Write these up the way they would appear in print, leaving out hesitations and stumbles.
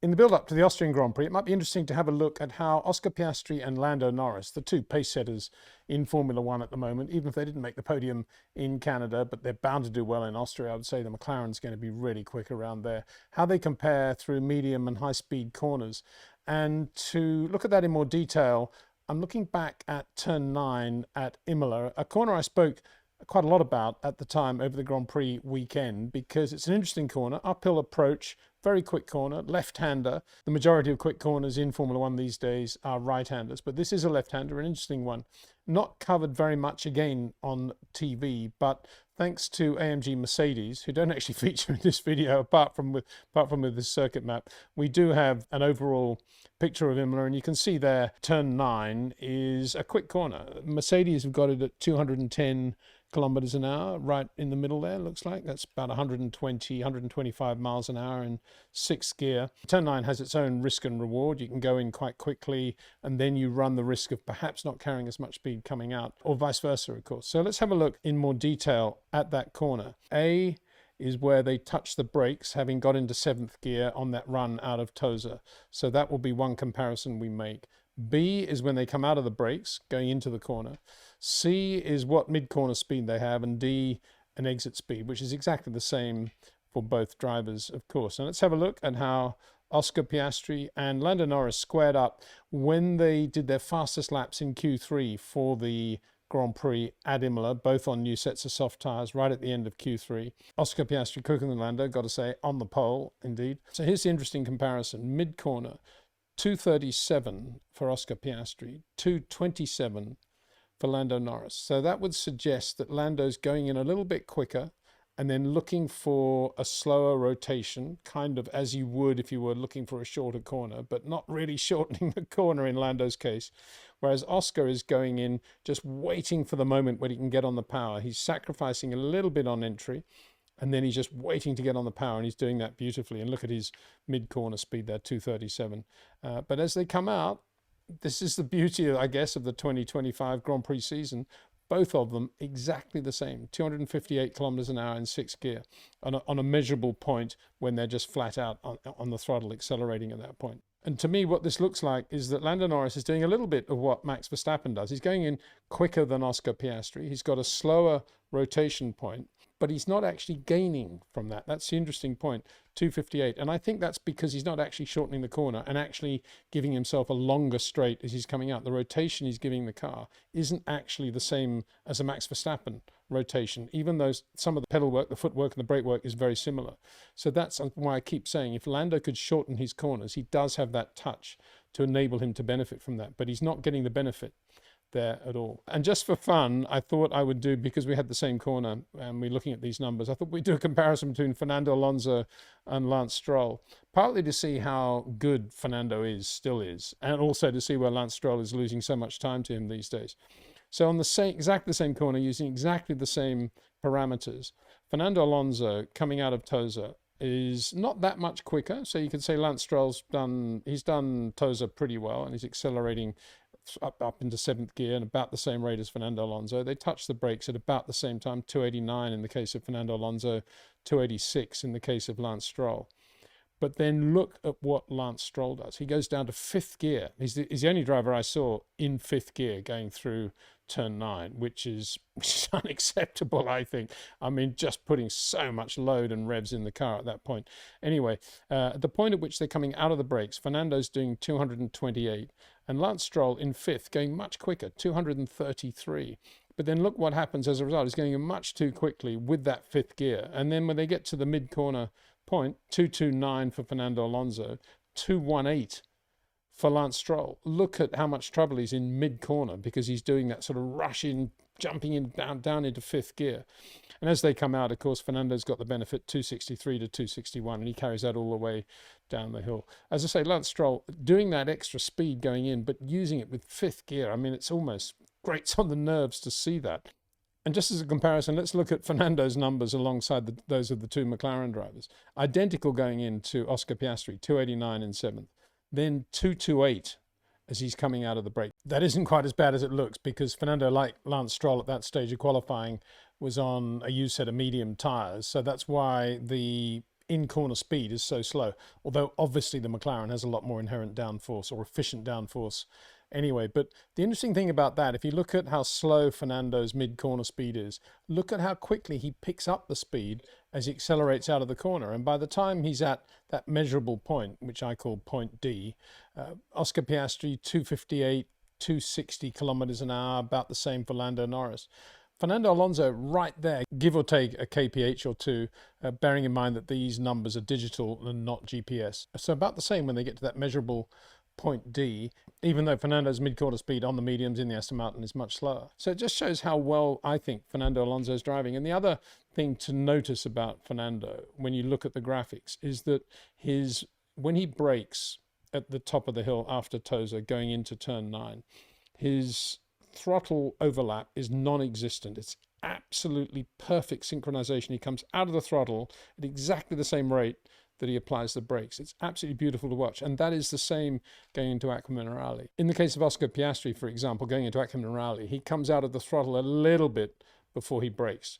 In the build-up to the Austrian Grand Prix, it might be interesting to have a look at how Oscar Piastri and Lando Norris, the two pace setters in Formula One at the moment, even if they didn't make the podium in Canada, but they're bound to do well in Austria, I would say the McLaren's going to be really quick around there, how they compare through medium and high-speed corners. And to look at that in more detail, I'm looking back at turn 9 at Imola, a corner I spoke quite a lot about at the time over the Grand Prix weekend, because it's an interesting corner, uphill approach, very quick corner, left-hander. The majority of quick corners in Formula One these days are right-handers, but this is a left-hander, an interesting one. Not covered very much again on TV, but thanks to AMG Mercedes, who don't actually feature in this video apart from with this circuit map, we do have an overall picture of Imola, and you can see there turn 9 is a quick corner. Mercedes have got it at 210 kilometers an hour, right in the middle there, looks like. That's about 125 miles an hour in 6th gear. Turn 9 has its own risk and reward. You can go in quite quickly, and then you run the risk of perhaps not carrying as much speed coming out, or vice versa, of course. So let's have a look in more detail at that corner. A is where they touch the brakes, having got into 7th gear on that run out of Tosa. So that will be one comparison we make. B is when they come out of the brakes, going into the corner. C is what mid-corner speed they have, and D, an exit speed, which is exactly the same for both drivers, of course. And let's have a look at how Oscar Piastri and Lando Norris squared up when they did their fastest laps in Q3 for the Grand Prix at Imola, both on new sets of soft tyres right at the end of Q3. Oscar Piastri quicker than Lando, got to say, on the pole, indeed. So here's the interesting comparison. Mid-corner, 2:37 for Oscar Piastri, 2:27 for Lando Norris. So that would suggest that Lando's going in a little bit quicker and then looking for a slower rotation, kind of as you would if you were looking for a shorter corner, but not really shortening the corner in Lando's case. Whereas Oscar is going in just waiting for the moment when he can get on the power. He's sacrificing a little bit on entry, and then he's just waiting to get on the power, and he's doing that beautifully. And look at his mid-corner speed there, 2:37. But as they come out, this is the beauty, I guess, of the 2025 Grand Prix season. Both of them exactly the same, 258 kilometers an hour in 6th gear on a measurable point when they're just flat out on the throttle accelerating at that point. And to me, what this looks like is that Lando Norris is doing a little bit of what Max Verstappen does. He's going in quicker than Oscar Piastri. He's got a slower rotation point, but he's not actually gaining from that. That's the interesting point, 258. And I think that's because he's not actually shortening the corner and actually giving himself a longer straight as he's coming out. The rotation he's giving the car isn't actually the same as a Max Verstappen rotation, even though some of the pedal work, the footwork and the brake work is very similar. So that's why I keep saying if Lando could shorten his corners, he does have that touch to enable him to benefit from that, but he's not getting the benefit there at all. And just for fun, I thought I would do, because we had the same corner and we're looking at these numbers, I thought we'd do a comparison between Fernando Alonso and Lance Stroll, partly to see how good Fernando still is, and also to see where Lance Stroll is losing so much time to him these days. So on the exactly the same corner, using exactly the same parameters, Fernando Alonso coming out of Tosa is not that much quicker. So you could say Lance Stroll's done Tosa pretty well, and he's accelerating up into 7th gear and about the same rate as Fernando Alonso. They touch the brakes at about the same time, 289 in the case of Fernando Alonso, 286 in the case of Lance Stroll. But then look at what Lance Stroll does. He goes down to 5th gear. He's the only driver I saw in 5th gear going through turn 9, which is unacceptable, I think. I mean, just putting so much load and revs in the car at that point. Anyway, at the point at which they're coming out of the brakes, Fernando's doing 228, and Lance Stroll in 5th going much quicker, 233. But then look what happens as a result. He's going much too quickly with that 5th gear. And then when they get to the mid-corner point, 229 for Fernando Alonso, 218 for Lance Stroll. Look at how much trouble he's in mid-corner because he's doing that sort of rush in, jumping in down into 5th gear. And as they come out, of course, Fernando's got the benefit, 263 to 261, and he carries that all the way down the hill. As I say, Lance Stroll doing that extra speed going in, but using it with 5th gear. I mean, it's almost grates on the nerves to see that. And just as a comparison, let's look at Fernando's numbers alongside those of the two McLaren drivers. Identical going into Oscar Piastri, 289 in 7th. Then 228 as he's coming out of the break. That isn't quite as bad as it looks, because Fernando, like Lance Stroll at that stage of qualifying, was on a used set of medium tyres. So that's why the in-corner speed is so slow, although obviously the McLaren has a lot more inherent downforce or efficient downforce anyway. But the interesting thing about that, if you look at how slow Fernando's mid-corner speed is, look at how quickly he picks up the speed as he accelerates out of the corner. And by the time he's at that measurable point, which I call point D, Oscar Piastri 258, 260 kilometers an hour, about the same for Lando Norris. Fernando Alonso right there, give or take a kph or two, bearing in mind that these numbers are digital and not GPS. So about the same when they get to that measurable point D, even though Fernando's mid-quarter speed on the mediums in the Aston Martin is much slower. So it just shows how well I think Fernando Alonso is driving. And the other thing to notice about Fernando when you look at the graphics is that when he brakes at the top of the hill after Tosa going into turn 9, his throttle overlap is non-existent. It's absolutely perfect synchronization. He comes out of the throttle at exactly the same rate that he applies the brakes. It's absolutely beautiful to watch, and that is the same going into Aquaminerali. In the case of Oscar Piastri, for example, going into Aquaminerali, he comes out of the throttle a little bit before he brakes.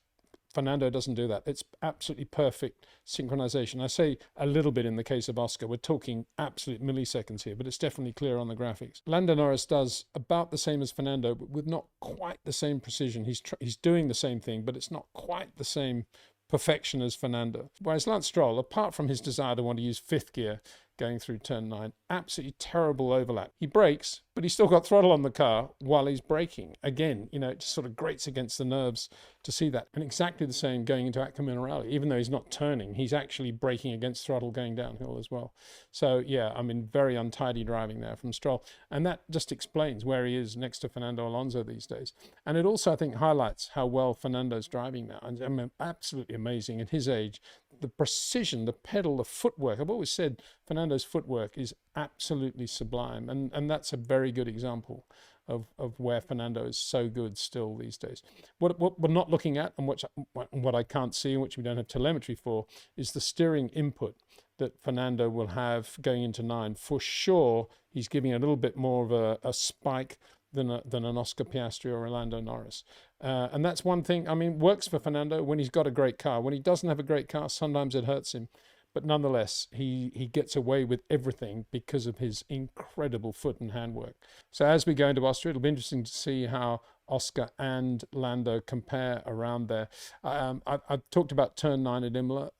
Fernando doesn't do that. It's absolutely perfect synchronization. I say a little bit in the case of Oscar. We're talking absolute milliseconds here, but it's definitely clear on the graphics. Lando Norris does about the same as Fernando, but with not quite the same precision. He's doing the same thing, but it's not quite the same perfection as Fernando. Whereas Lance Stroll, apart from his desire to want to use fifth gear going through turn 9, absolutely terrible overlap. He brakes, but he's still got throttle on the car while he's braking. Again, you know, it just sort of grates against the nerves to see that. And exactly the same going into Aquaminerali. Even though he's not turning, he's actually braking against throttle going downhill as well. So yeah, I mean, very untidy driving there from Stroll. And that just explains where he is next to Fernando Alonso these days. And it also, I think, highlights how well Fernando's driving now. And I mean, absolutely amazing at his age. The precision, the pedal, the footwork. I've always said Fernando's footwork is absolutely sublime. And that's a very good example of where Fernando is so good still these days. What we're not looking at, and what I can't see, and which we don't have telemetry for, is the steering input that Fernando will have going into 9. For sure, he's giving a little bit more of a spike than an Oscar Piastri or Lando Norris. And that's one thing, I mean, works for Fernando when he's got a great car. When he doesn't have a great car, sometimes it hurts him. But nonetheless, he gets away with everything because of his incredible foot and handwork. So as we go into Austria, it'll be interesting to see how Oscar and Lando compare around there. I've talked about turn 9 at Imola.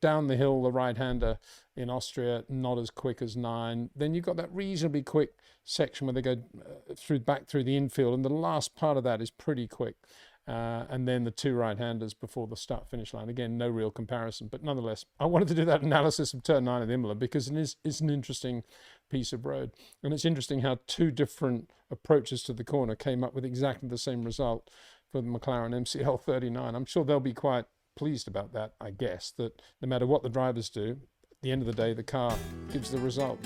Down the hill, the right-hander in Austria, not as quick as 9. Then you've got that reasonably quick section where they go back through the infield, and the last part of that is pretty quick. And then the two right-handers before the start-finish line. Again, no real comparison, but nonetheless, I wanted to do that analysis of turn 9 at Imola because it's an interesting piece of road. And it's interesting how two different approaches to the corner came up with exactly the same result for the McLaren MCL 39. I'm sure they'll be quite pleased about that, I guess, that no matter what the drivers do, at the end of the day, the car gives the result.